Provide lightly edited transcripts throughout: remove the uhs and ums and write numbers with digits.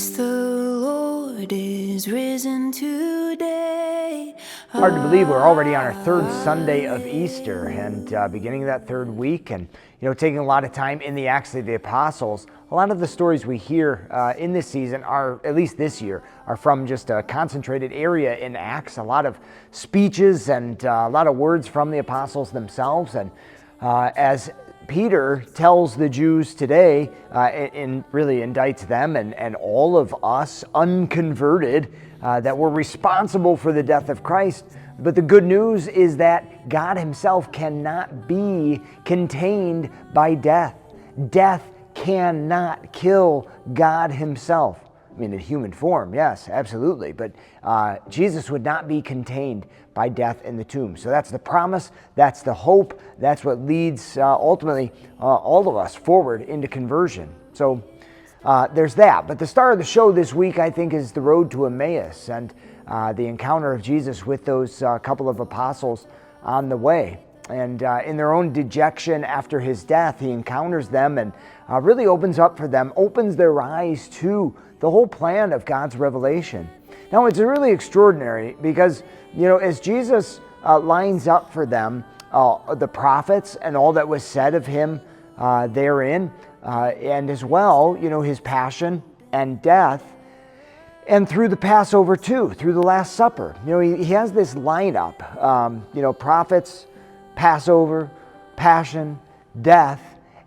Christ the Lord is risen today. Hard to believe we're already on our third Sunday of Easter and beginning that third week, and taking a lot of time in the Acts of the Apostles. A lot of the stories we hear in this season are, at least this year, are from just a concentrated area in Acts. A lot of speeches and a lot of words from the apostles themselves. And as Peter tells the Jews today, really indicts them and all of us unconverted that we're responsible for the death of Christ. But the good news is that God himself cannot be contained by death. Death cannot kill God himself. I mean, in human form, yes, absolutely. But Jesus would not be contained by death in the tomb. So that's the promise, that's the hope, that's what leads ultimately all of us forward into conversion. So there's that. But the star of the show this week, I think, is the road to Emmaus and the encounter of Jesus with those couple of apostles on the way. And in their own dejection after his death, he encounters them and really opens up for them, opens their eyes to the whole plan of God's revelation. Now, it's really extraordinary because, as Jesus lines up for them the prophets and all that was said of him therein, and as well, his passion and death, and through the Passover too, through the Last Supper. He has this lineup, prophets, Passover, passion, death,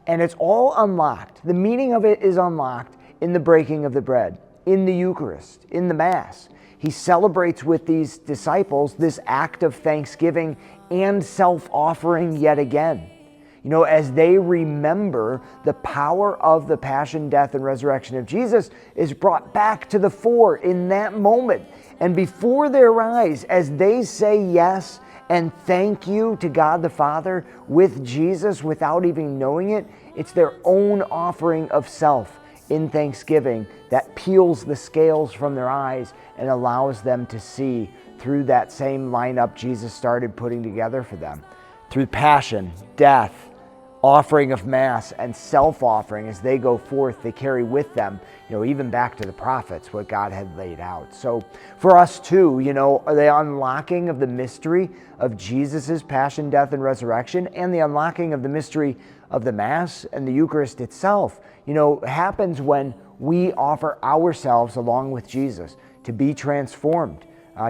and it's all unlocked. The meaning of it is unlocked in the breaking of the bread, in the Eucharist, in the Mass. He celebrates with these disciples this act of thanksgiving and self-offering yet again. As they remember the power of the passion, death, and resurrection of Jesus is brought back to the fore in that moment. And before their eyes, as they say yes and thank you to God the Father with Jesus without even knowing it, it's their own offering of self in thanksgiving that peels the scales from their eyes and allows them to see through that same lineup Jesus started putting together for them. Through passion, death, offering of Mass, and self-offering as they go forth, they carry with them, even back to the prophets, what God had laid out. So for us too, the unlocking of the mystery of Jesus' passion, death, and resurrection, and the unlocking of the mystery of the Mass and the Eucharist itself, happens when we offer ourselves along with Jesus to be transformed,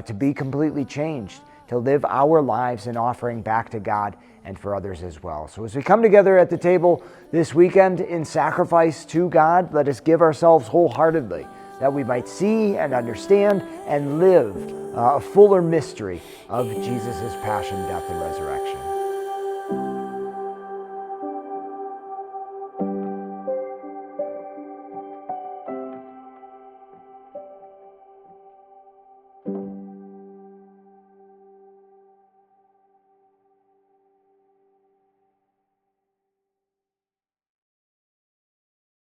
to be completely changed, to live our lives in offering back to God and for others as well. So as we come together at the table this weekend in sacrifice to God, let us give ourselves wholeheartedly that we might see and understand and live a fuller mystery of Jesus' passion, death, and resurrection.